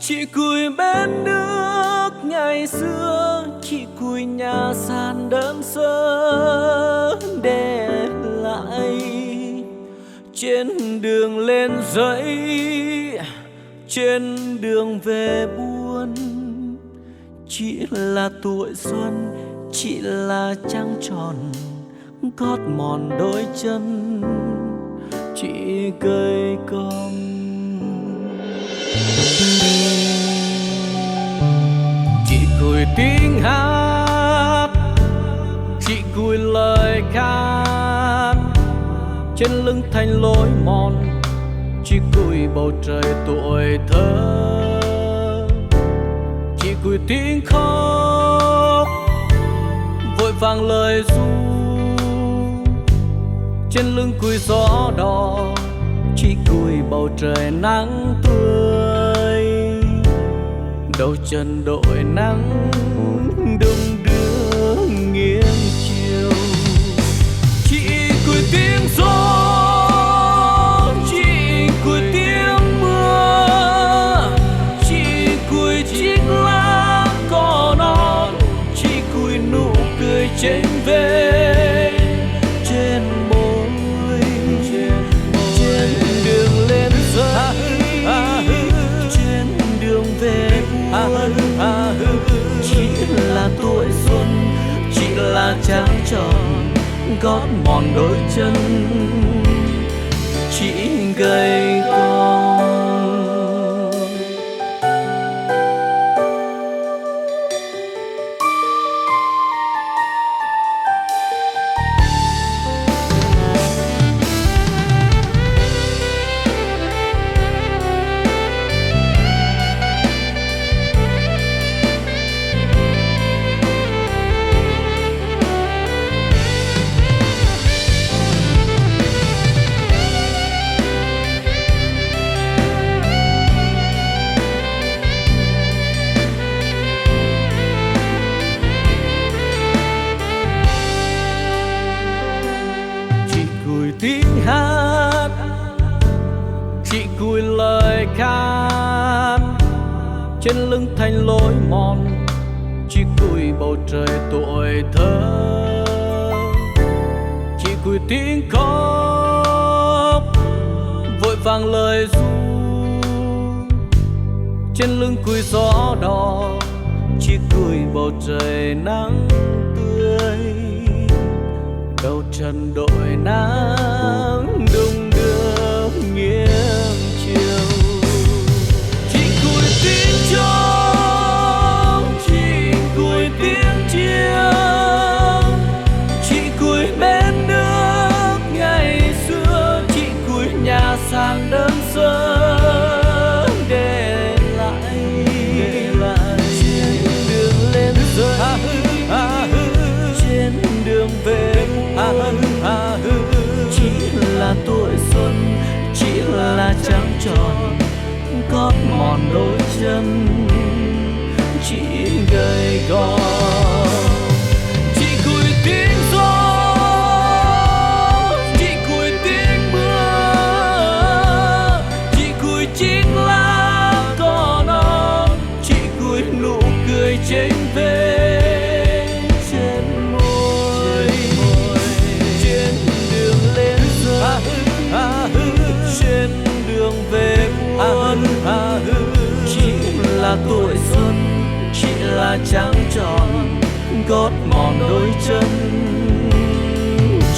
Chị cùi bên nước ngày xưa, chị cùi nhà sàn đơn sơ để lại trên đường lên dãy, trên đường về buồn. Chị là tuổi xuân, chị là trăng tròn gót mòn đôi chân, chị cây cong. Chị cùi tiếng hát, chị cùi lời ca, trên lưng thành lối mòn. Chị cùi bầu trời tuổi thơ, chị cùi tiếng khóc vội vàng lời ru, trên lưng cùi gió đỏ. Chị cùi bầu trời nắng tươi, đầu chân đội nắng đung đưa nghiêng chiều. Chị cùi tiếng gió, chị cùi tiếng mưa, chị cùi chiếc lá cỏ non, chị cùi nụ cười trên về, trên môi, trên đường lên dãy, trên đường về buồn. Chị là tuổi xuân, chị là trăng tròn gót mòn đôi chân, chị gầy cong. Tiếng hát, chị cùi lời ca, trên lưng thành lối mòn. Chị cùi bầu trời tuổi thơ, chị cùi tiếng khóc vội vàng lời ru, trên lưng cùi gió đỏ. Chị cùi bầu trời nắng tươi, đầu chân đội nắng đung đưa nghiêng chiều. Chị cùi tiếng trống, chị cùi tiếng chiêng, chị cùi bên nước ngày xưa, chị cùi nhà sàn đơn sơ để lại trên đường lên dãy, trên đường về. Chị là tuổi xuân, chị là trăng tròn gót mòn đôi chân, chị gầy gò. Chị cùi tiếng gió, chị cùi tiếng mưa, chị cùi chiếc lá cỏ non, chị cùi nụ cười trên về, trên đường về buồn. Chị là tuổi xuân, chị là trăng tròn gót mòn đôi chân,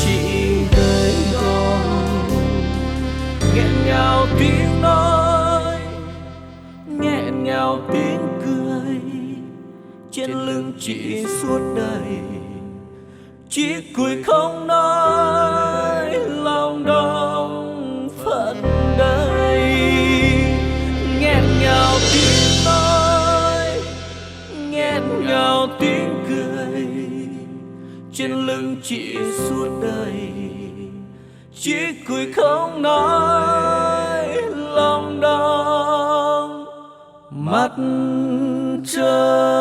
chị gầy cong. Nghẹn ngào tiếng nói, nghẹn ngào tiếng cười, trên lưng chị suốt đời. Chị cùi không nói lòng đông phận đây, nghẹn ngào tiếng nói, nghẹn ngào tiếng cười, trên lưng chị suốt đời. Chị cùi không nói lòng đông mắt trời.